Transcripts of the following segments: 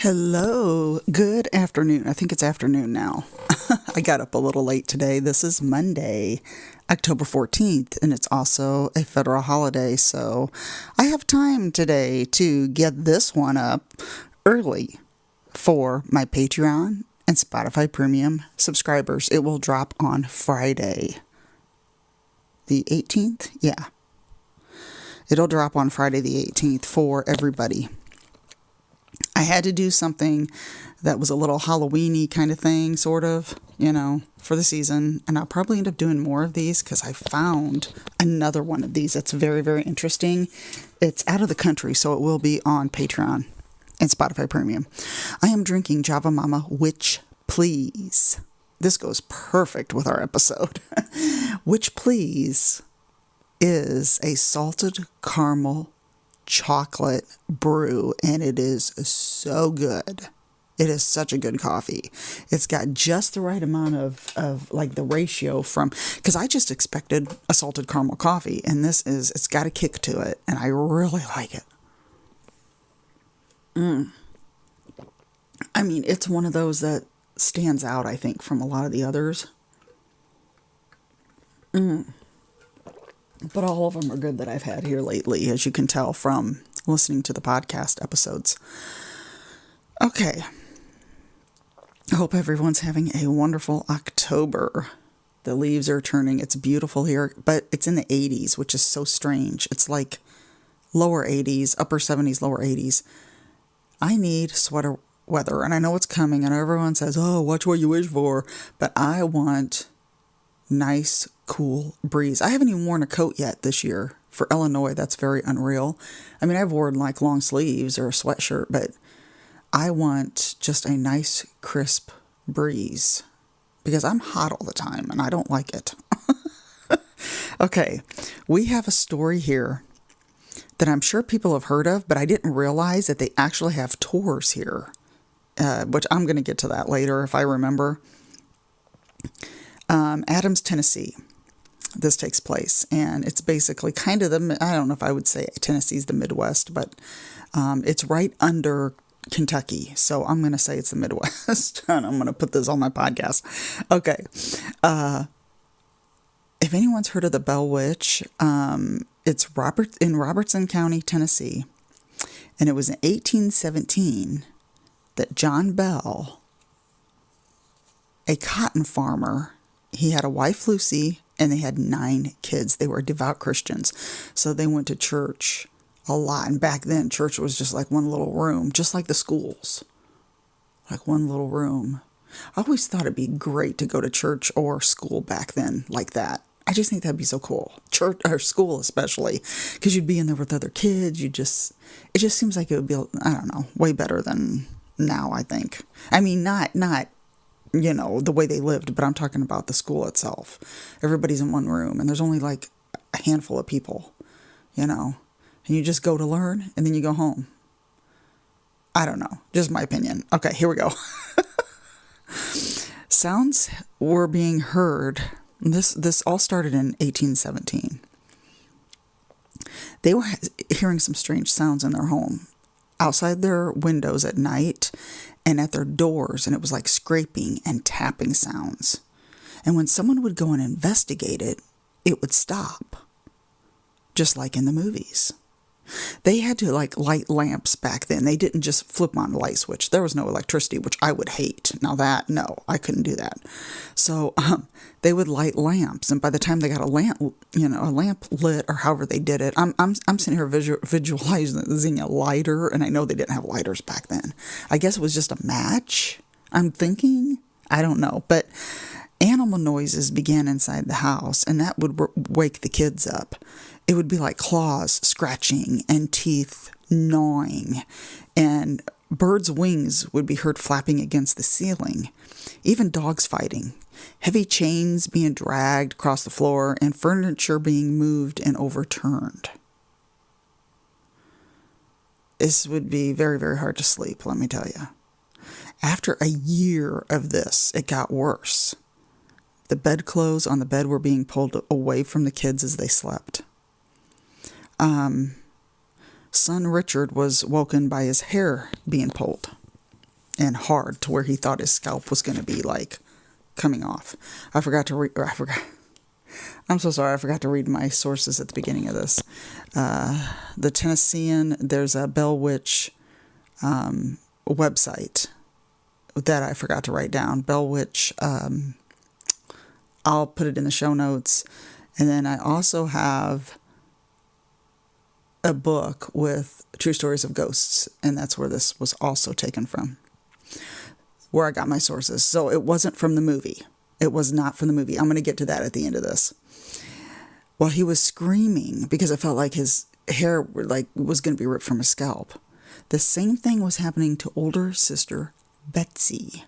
Hello, good afternoon. I think it's afternoon now. I got up a little late today. This is Monday, October 14th, and it's also a federal holiday, so I have time today to get this one up early for my Patreon and Spotify Premium subscribers. It will drop on Friday, the 18th. Yeah, it'll drop on Friday the 18th for everybody. I had to do something that was a little Halloween-y kind of thing, sort of, for the season. And I'll probably end up doing more of these because I found another one of these that's very, very interesting. It's out of the country, so it will be on Patreon and Spotify Premium. I am drinking Java Mama Witch Please. This goes perfect with our episode. Witch Please is a salted caramel chocolate brew, and it is so good. It is such a good coffee. It's got just the right amount of like the ratio from, because I just expected a salted caramel coffee, and it's got a kick to it, and I really like it. I mean, it's one of those that stands out, I think, from a lot of the others. But all of them are good that I've had here lately, as you can tell from listening to the podcast episodes. Okay. I hope everyone's having a wonderful October. The leaves are turning. It's beautiful here, but it's in the 80s, which is so strange. It's like lower 80s, upper 70s, lower 80s. I need sweater weather, and I know it's coming, and everyone says, oh, watch what you wish for, but I want nice, cool breeze. I haven't even worn a coat yet this year. For Illinois, that's very unreal. I mean, I've worn like long sleeves or a sweatshirt, but I want just a nice, crisp breeze because I'm hot all the time and I don't like it. Okay, we have a story here that I'm sure people have heard of, but I didn't realize that they actually have tours here, which I'm going to get to that later if I remember. Adams, Tennessee. This takes place, and it's basically kind of I don't know if I would say Tennessee's the Midwest, but it's right under Kentucky, so I'm going to say it's the Midwest, and I'm going to put this on my podcast. Okay. If anyone's heard of the Bell Witch, it's in Robertson County, Tennessee, and it was in 1817 that John Bell, a cotton farmer, he had a wife, Lucy, and they had 9 kids. They were devout Christians. So they went to church a lot. And back then, church was just like one little room, just like the schools. Like one little room. I always thought it'd be great to go to church or school back then like that. I just think that'd be so cool. Church or school especially. Because you'd be in there with other kids. It just seems like it would be, I don't know, way better than now, I think. I mean, not the way they lived, but I'm talking about the school itself. Everybody's in one room, and there's only like a handful of people, and you just go to learn, and then you go home. I don't know. Just my opinion. Okay, here we go. Sounds were being heard. This all started in 1817. They were hearing some strange sounds in their home, outside their windows at night, and at their doors, and it was like scraping and tapping sounds. And when someone would go and investigate it, it would stop, just like in the movies. They had to like light lamps back then. They didn't just flip on a light switch. There was no electricity, which I would hate. Now that, no, I couldn't do that. So they would light lamps, and by the time they got a lamp lit, or however they did it, I'm sitting here visualizing a lighter, and I know they didn't have lighters back then. I guess it was just a match. I'm thinking, I don't know, but animal noises began inside the house, and that would wake the kids up. It would be like claws scratching and teeth gnawing, and birds' wings would be heard flapping against the ceiling. Even dogs fighting, heavy chains being dragged across the floor, and furniture being moved and overturned. This would be very, very hard to sleep, let me tell you. After a year of this, it got worse. The bedclothes on the bed were being pulled away from the kids as they slept. Son Richard was woken by his hair being pulled. and hard to where he thought his scalp was going to be like coming off. I forgot to read. I forgot. I'm so sorry. I forgot to read my sources at the beginning of this. The Tennessean. There's a Bell Witch website that I forgot to write down. Bell Witch. I'll put it in the show notes. And then I also have a book with True Stories of Ghosts, and that's where this was also taken from, where I got my sources. So it wasn't from the movie. It was not from the movie. I'm going to get to that at the end of this. While he was screaming, because it felt like his hair was going to be ripped from his scalp, the same thing was happening to older sister Betsy.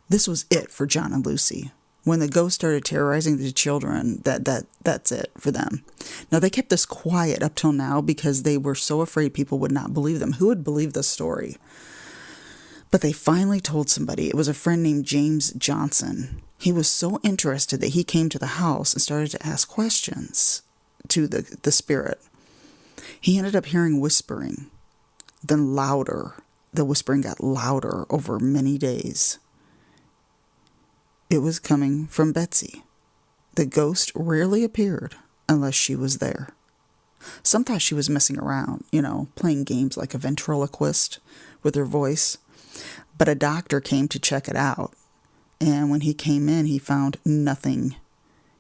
This was it for John and Lucy. When the ghost started terrorizing the children, that's it for them. Now, they kept this quiet up till now because they were so afraid people would not believe them. Who would believe this story? But they finally told somebody. It was a friend named James Johnson. He was so interested that he came to the house and started to ask questions to the spirit. He ended up hearing whispering, then louder. The whispering got louder over many days. It was coming from Betsy. The ghost rarely appeared unless she was there. Some thought she was messing around, playing games like a ventriloquist with her voice. But a doctor came to check it out. And when he came in, he found nothing.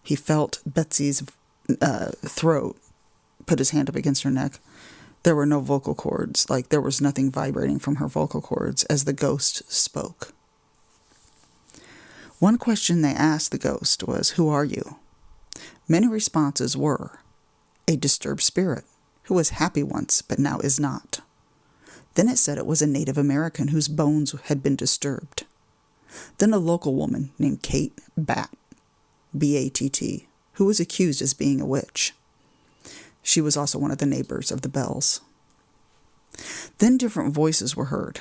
He felt Betsy's throat, put his hand up against her neck. There were no vocal cords, like there was nothing vibrating from her vocal cords as the ghost spoke. One question they asked the ghost was, "Who are you?" Many responses were, "A disturbed spirit who was happy once but now is not." Then it said it was a Native American whose bones had been disturbed. Then a local woman named Kate Batt, B-A-T-T, who was accused as being a witch. She was also one of the neighbors of the Bells. Then different voices were heard.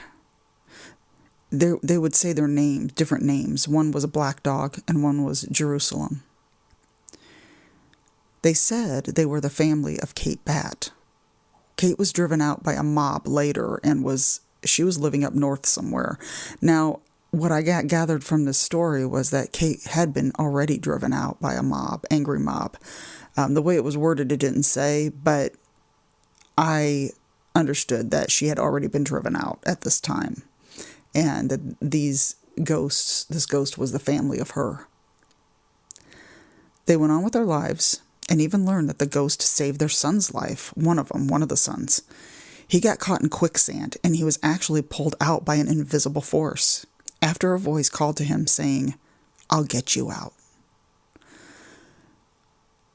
They would say their names, different names. One was a black dog and one was Jerusalem. They said they were the family of Kate Batt. Kate was driven out by a mob later and she was living up north somewhere. Now, what I gathered from this story was that Kate had been already driven out by a mob, angry mob. The way it was worded, it didn't say, but I understood that she had already been driven out at this time. And that this ghost was the family of her. They went on with their lives and even learned that the ghost saved their son's life, one of the sons. He got caught in quicksand and he was actually pulled out by an invisible force after a voice called to him saying, "I'll get you out."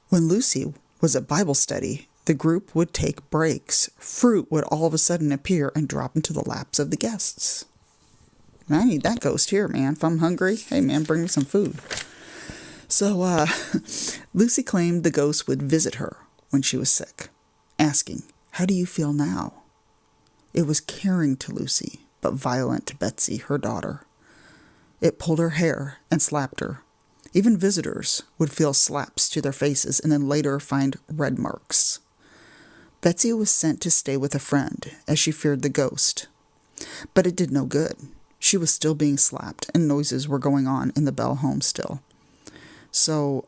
When Lucy was at Bible study, the group would take breaks. Fruit would all of a sudden appear and drop into the laps of the guests. I need that ghost here, man. If I'm hungry, hey, man, bring me some food. So, Lucy claimed the ghost would visit her when she was sick, asking, "How do you feel now?" It was caring to Lucy, but violent to Betsy, her daughter. It pulled her hair and slapped her. Even visitors would feel slaps to their faces and then later find red marks. Betsy was sent to stay with a friend as she feared the ghost. But it did no good. She was still being slapped and noises were going on in the Bell home still. So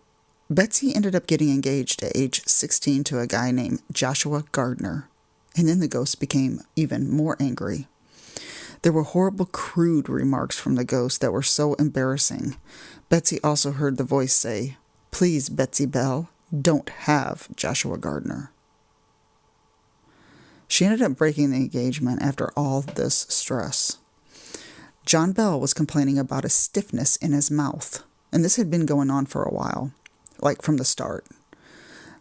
Betsy ended up getting engaged at age 16 to a guy named Joshua Gardner. And then the ghost became even more angry. There were horrible, crude remarks from the ghost that were so embarrassing. Betsy also heard the voice say, "Please, Betsy Bell, don't have Joshua Gardner." She ended up breaking the engagement after all this stress. John Bell was complaining about a stiffness in his mouth, and this had been going on for a while, like from the start.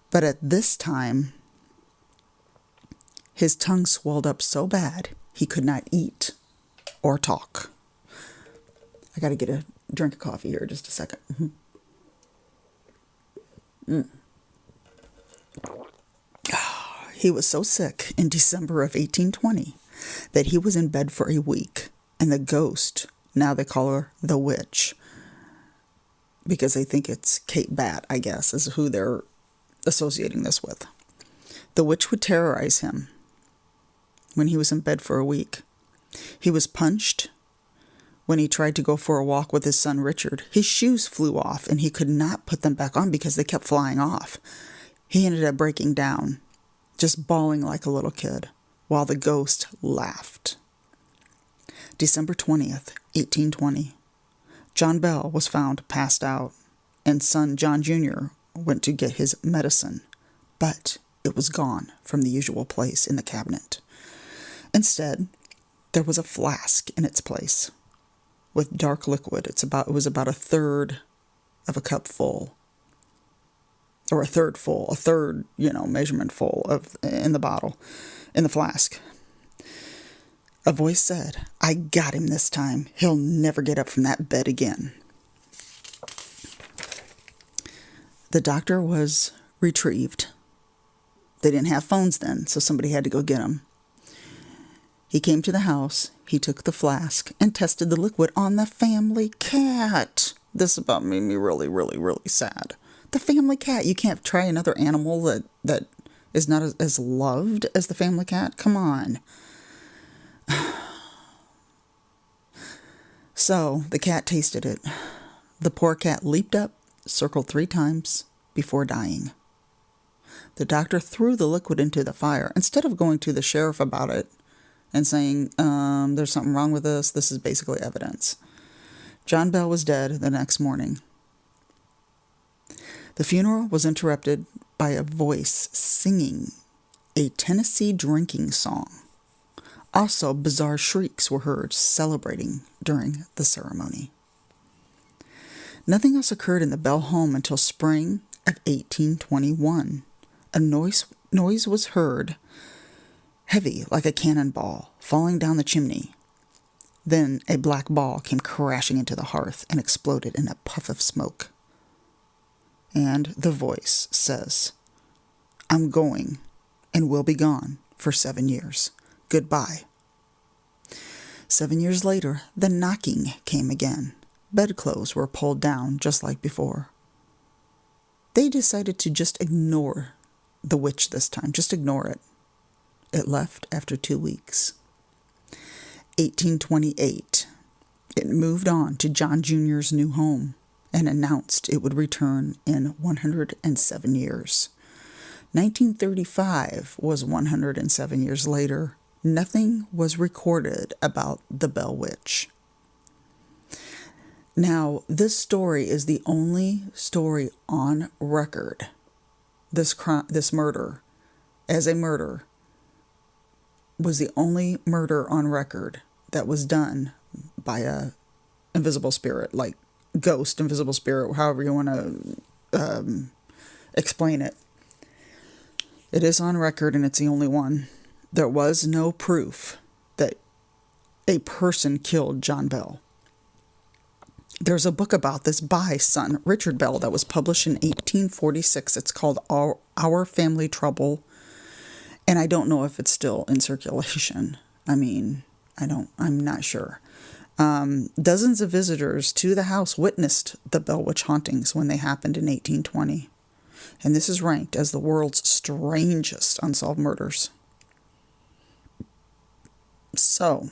But at this time, his tongue swelled up so bad he could not eat or talk. I got to get a drink of coffee here just a second. He was so sick in December of 1820 that he was in bed for a week. And the ghost, now they call her the witch, because they think it's Kate Batt, I guess, is who they're associating this with. The witch would terrorize him when he was in bed for a week. He was punched when he tried to go for a walk with his son Richard. His shoes flew off and he could not put them back on because they kept flying off. He ended up breaking down, just bawling like a little kid, while the ghost laughed. December 20th, 1820. John Bell was found passed out, and son John Jr. went to get his medicine, but it was gone from the usual place in the cabinet. Instead, there was a flask in its place with dark liquid. It was about a third of a cup full, or a third full, measurement full in the bottle, in the flask. A voice said, "I got him this time. He'll never get up from that bed again." The doctor was retrieved. They didn't have phones then, so somebody had to go get him. He came to the house, he took the flask, and tested the liquid on the family cat. This about made me really, really, really sad. The family cat. You can't try another animal that is not as loved as the family cat? Come on. So the cat tasted it. The poor cat leaped up, circled 3 times before dying. The doctor threw the liquid into the fire. Instead of going to the sheriff about it and saying, there's something wrong with this is basically evidence. John Bell was dead the next morning. The funeral was interrupted by a voice singing a Tennessee drinking song. Also, bizarre shrieks were heard celebrating during the ceremony. Nothing else occurred in the Bell home until spring of 1821. A noise was heard, heavy like a cannonball, falling down the chimney. Then a black ball came crashing into the hearth and exploded in a puff of smoke. And the voice says, "I'm going and will be gone for 7 years. Goodbye." 7 years later, the knocking came again. Bedclothes were pulled down just like before. They decided to just ignore the witch this time. Just ignore it. It left after 2 weeks. 1828. It moved on to John Jr.'s new home and announced it would return in 107 years. 1935 was 107 years later. Nothing was recorded about the Bell Witch. Now, this story is the only story on record. This murder, as a murder, was the only murder on record that was done by a invisible spirit, like ghost, invisible spirit, however you want to explain it. It is on record, and it's the only one. There was no proof that a person killed John Bell. There's a book about this by son Richard Bell that was published in 1846. It's called Our Family Trouble, and I don't know if it's still in circulation. I'm not sure. Dozens of visitors to the house witnessed the Bell Witch hauntings when they happened in 1820. And this is ranked as the world's strangest unsolved murders. So,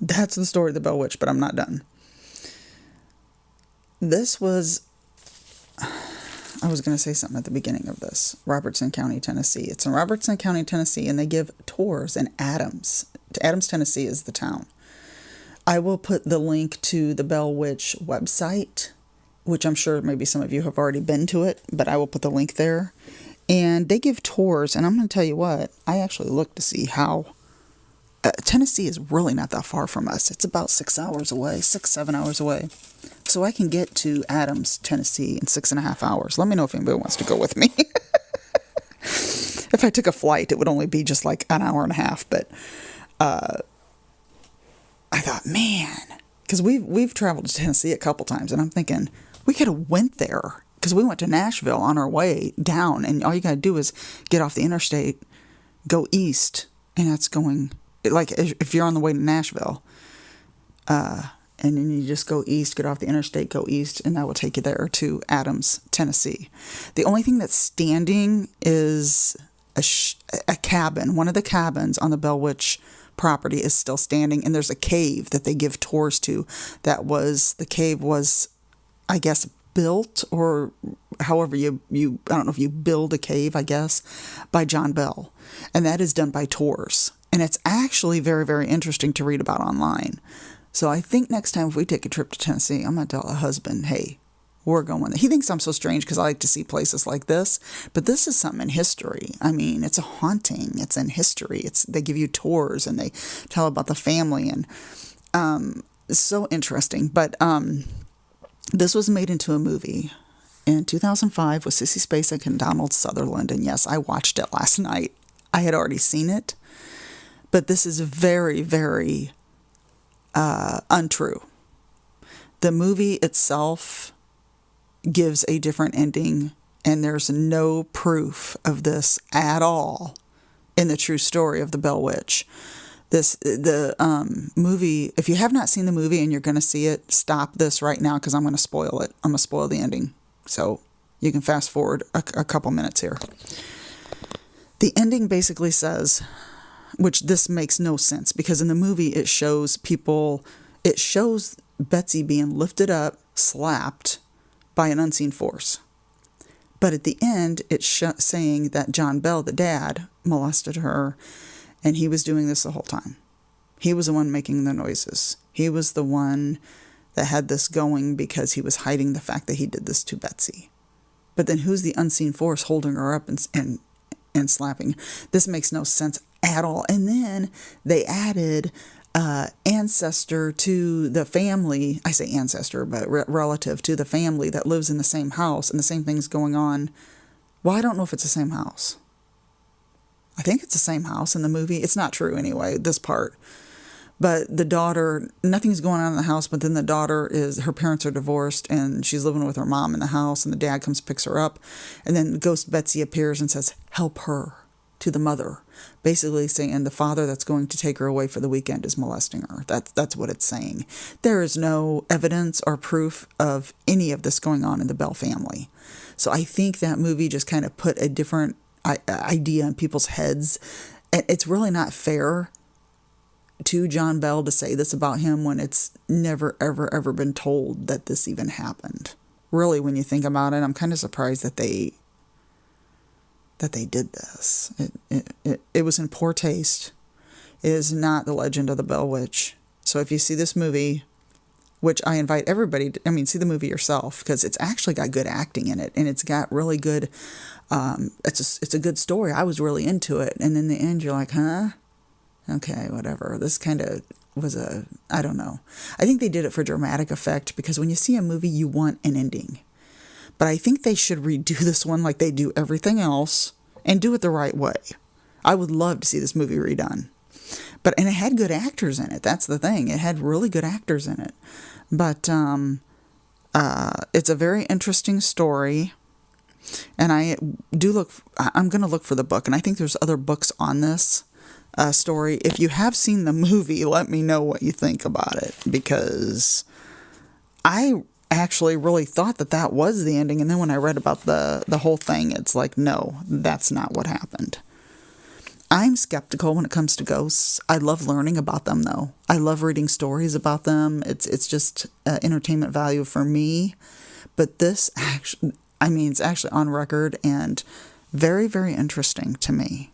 that's the story of the Bell Witch, but I'm not done. This was, I was going to say something at the beginning of this. Robertson County, Tennessee. It's in Robertson County, Tennessee, and they give tours in Adams. Adams, Tennessee is the town. I will put the link to the Bell Witch website, which I'm sure maybe some of you have already been to it, but I will put the link there. And they give tours, and I'm going to tell you what, I actually looked to see how Tennessee is really not that far from us. It's about 6 hours away, 7 hours away. So I can get to Adams, Tennessee in 6.5 hours. Let me know if anybody wants to go with me. If I took a flight, it would only be just like an hour and a half. But I thought, man, because we've traveled to Tennessee a couple times, and I'm thinking we could have went there. Because we went to Nashville on our way down, and all you got to do is get off the interstate, go east, and that's going, like, if you're on the way to Nashville, and then you just go east, get off the interstate, go east, and that will take you there to Adams, Tennessee. The only thing that's standing is a cabin. One of the cabins on the Bell Witch property is still standing, and there's a cave that they give tours to. The cave was, I guess, built, or however you I don't know if you build a cave, I guess, by John Bell, and that is done by tours, and it's actually very, very interesting to read about online. So I think next time if we take a trip to Tennessee, I'm gonna tell the husband, hey, we're going. He thinks I'm so strange because I like to see places like this, but this is something in history. I mean, it's a haunting. It's in history. They give you tours and they tell about the family, and it's so interesting. But this was made into a movie in 2005 with Sissy Spacek and Donald Sutherland, and yes, I watched it last night. I had already seen it, but this is very, very untrue. The movie itself gives a different ending, and there's no proof of this at all in the true story of the Bell Witch. The movie, if you have not seen the movie and you're going to see it, stop this right now because I'm going to spoil it. I'm going to spoil the ending. So you can fast forward a couple minutes here. The ending basically says, which this makes no sense because in the movie it shows Betsy being lifted up, slapped by an unseen force. But at the end, it's saying that John Bell, the dad, molested her, and he was doing this the whole time. He was the one making the noises. He was the one that had this going because he was hiding the fact that he did this to Betsy. But then who's the unseen force holding her up and slapping? This makes no sense at all. And then they added ancestor to the family. I say ancestor, but relative to the family that lives in the same house, and the same thing's going on. Well, I don't know if it's the same house. I think it's the same house in the movie. It's not true anyway, this part. But the daughter, nothing's going on in the house, but then the daughter her parents are divorced, and she's living with her mom in the house, and the dad comes, picks her up, and then Ghost Betsy appears and says, help her, to the mother, basically saying the father that's going to take her away for the weekend is molesting her. That's what it's saying. There is no evidence or proof of any of this going on in the Bell family. So I think that movie just kind of put a different idea in people's heads. It's really not fair to John Bell to say this about him when it's never, ever, ever been told that this even happened. Really, when you think about it, I'm kind of surprised that they did this. It was in poor taste. It is not The Legend of the Bell Witch. So if you see this movie, which I invite everybody to, see the movie yourself, because it's actually got good acting in it, and it's got really good, it's a good story. I was really into it, and in the end you're like, huh? Okay, whatever. This kind of was I don't know. I think they did it for dramatic effect, because when you see a movie, you want an ending. But I think they should redo this one like they do everything else and do it the right way. I would love to see this movie redone. And it had good actors in it. That's the thing. It had really good actors in it. But it's a very interesting story. And I'm going to look for the book. And I think there's other books on this story. If you have seen the movie, let me know what you think about it. Because I actually really thought that was the ending, and then when I read about the whole thing, it's like, no, that's not what happened. I'm skeptical when it comes to ghosts. I love learning about them, though. I love reading stories about them. It's just entertainment value for me. But this actually, it's actually on record and very, very interesting to me.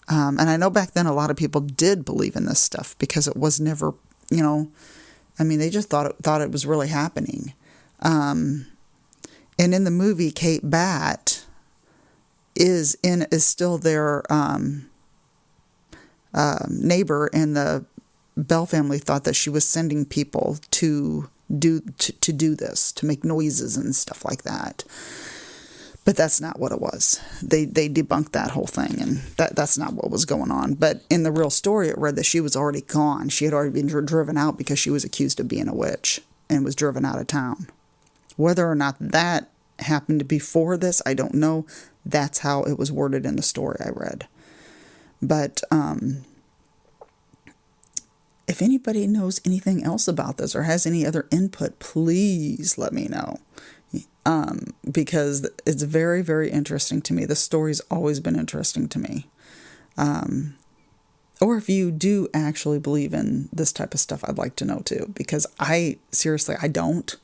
And I know back then a lot of people did believe in this stuff because it was never, they just thought it was really happening. And in the movie, Kate Batt is still their neighbor, and the Bell family thought that she was sending people to do this, to make noises and stuff like that. But that's not what it was. They debunked that whole thing, and that's not what was going on. But in the real story, it read that she was already gone. She had already been driven out because she was accused of being a witch and was driven out of town. Whether or not that happened before this, I don't know. That's how it was worded in the story I read. But if anybody knows anything else about this or has any other input, please let me know. because it's very, very interesting to me. The story's always been interesting to me. Or if you do actually believe in this type of stuff, I'd like to know too, because seriously, I don't.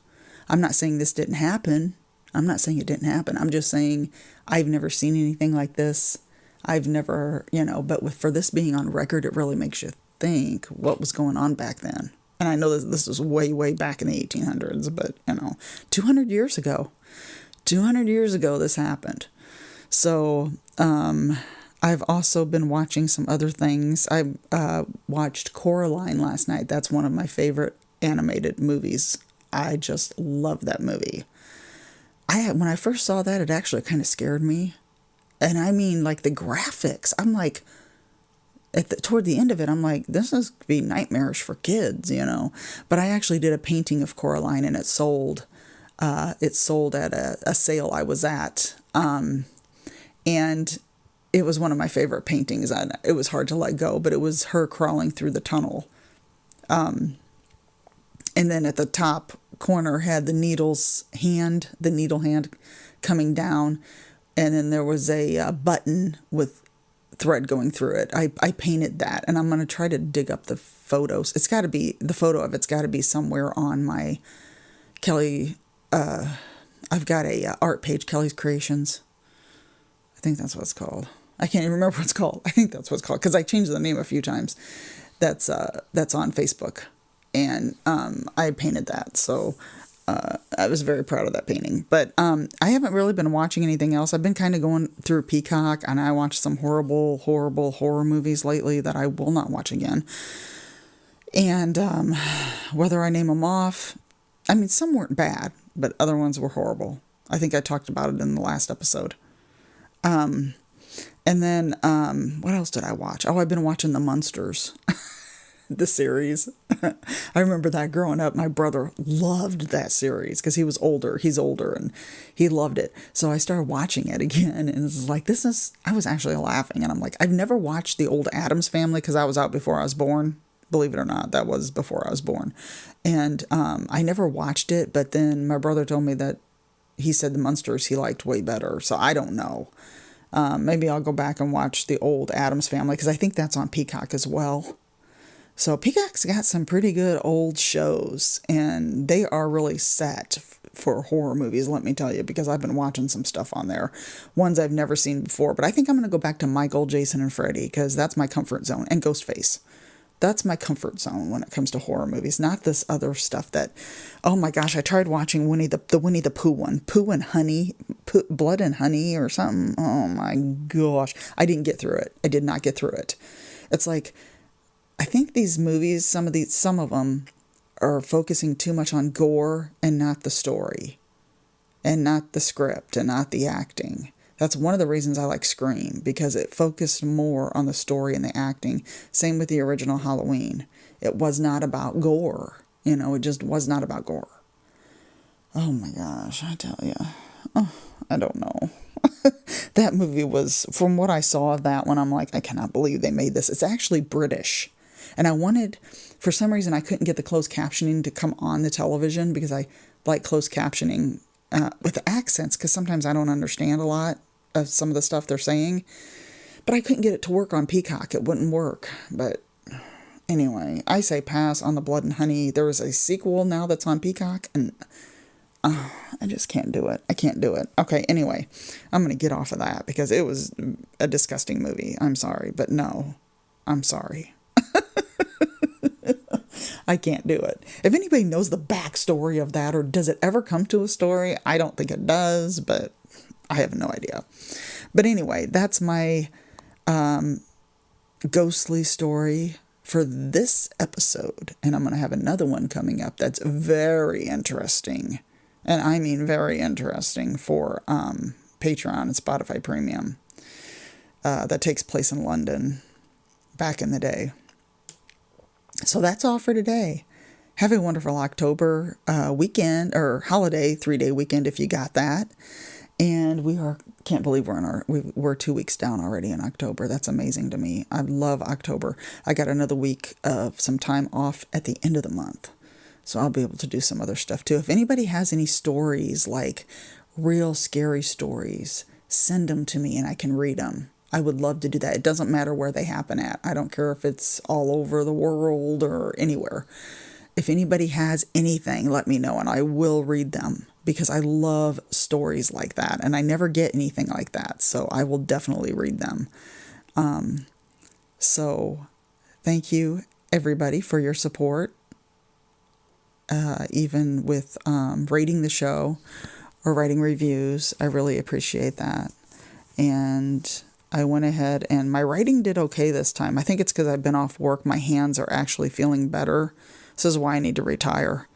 I'm not saying this didn't happen. I'm not saying it didn't happen. I'm just saying I've never seen anything like this. I've never, but for this being on record, it really makes you think what was going on back then. And I know this was way, way back in the 1800s, but 200 years ago, 200 years ago, this happened. So, I've also been watching some other things. I watched Coraline last night. That's one of my favorite animated movies. I just love that movie. When I first saw that, it actually kind of scared me. And I mean, like the graphics, I'm like, toward the end of it, I'm like, this is going to be nightmarish for kids, But I actually did a painting of Coraline, and it sold. It sold at a sale I was at. And it was one of my favorite paintings. It was hard to let go, but it was her crawling through the tunnel. And then at the top corner had the needle hand coming down. And then there was a button with thread going through it. I painted that, and I'm going to try to dig up the photos. The photo of it's got to be somewhere on my Kelly. I've got a art page, Kelly's Creations. I think that's what it's called. I can't even remember what it's called. I think that's what it's called because I changed the name a few times. That's on Facebook, and I painted that. So I was very proud of that painting. But I haven't really been watching anything else. I've been kind of going through Peacock, and I watched some horrible, horrible horror movies lately that I will not watch again. And whether I name them off, I mean, some weren't bad, but other ones were horrible. I think I talked about it in the last episode. And then, what else did I watch? Oh, I've been watching The Munsters, the series. I remember that growing up. My brother loved that series because he was older. He's older, and he loved it. So I started watching it again, and it's like, I was actually laughing, and I'm like, I've never watched the old Addams Family because I was out before I was born. Believe it or not, that was before I was born. And I never watched it, but then my brother told me that he said The Munsters he liked way better. So I don't know. Maybe I'll go back and watch the old Addams Family because I think that's on Peacock as well. So Peacock's got some pretty good old shows, and they are really set for horror movies, let me tell you, because I've been watching some stuff on there, ones I've never seen before. But I think I'm going to go back to Michael, Jason, and Freddy because that's my comfort zone, and Ghostface. That's my comfort zone when it comes to horror movies, not this other stuff that, oh my gosh, I tried watching Winnie the Pooh one, Blood and Honey or something. Oh my gosh, I didn't get through it. I did not get through it. It's like, I think these movies, some of them are focusing too much on gore and not the story, and not the script, and not the acting. That's one of the reasons I like Scream, because it focused more on the story and the acting. Same with the original Halloween. It was not about gore. It just was not about gore. Oh my gosh, I tell you. Oh, I don't know. That movie was, from what I saw of that one, I'm like, I cannot believe they made this. It's actually British. And for some reason, I couldn't get the closed captioning to come on the television because I like closed captioning with the accents, because sometimes I don't understand a lot of some of the stuff they're saying, but I couldn't get it to work on Peacock. It wouldn't work. But anyway, I say pass on the Blood and Honey. There is a sequel now that's on Peacock, and I just can't do it. I can't do it. Okay, anyway, I'm going to get off of that because it was a disgusting movie. I'm sorry, but no, I'm sorry. I can't do it. If anybody knows the backstory of that, or does it ever come to a story? I don't think it does, but I have no idea. But anyway, that's my ghostly story for this episode. And I'm going to have another one coming up that's very interesting. And I mean very interesting for Patreon and Spotify Premium. That takes place in London back in the day. So that's all for today. Have a wonderful October weekend, or holiday 3-day weekend if you got that. And can't believe we're 2 weeks down already in October. That's amazing to me. I love October. I got another week of some time off at the end of the month. So I'll be able to do some other stuff too. If anybody has any stories, like real scary stories, send them to me and I can read them. I would love to do that. It doesn't matter where they happen at. I don't care if it's all over the world or anywhere. If anybody has anything, let me know and I will read them because I love stories like that and I never get anything like that. So I will definitely read them. So thank you everybody for your support, even with rating the show or writing reviews. I really appreciate that. And I went ahead and my writing did okay this time. I think it's because I've been off work. My hands are actually feeling better. This is why I need to retire.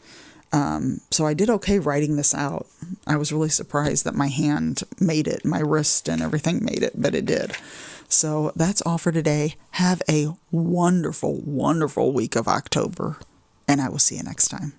So I did okay writing this out. I was really surprised that my hand made it, my wrist and everything made it, but it did. So that's all for today. Have a wonderful, wonderful week of October, and I will see you next time.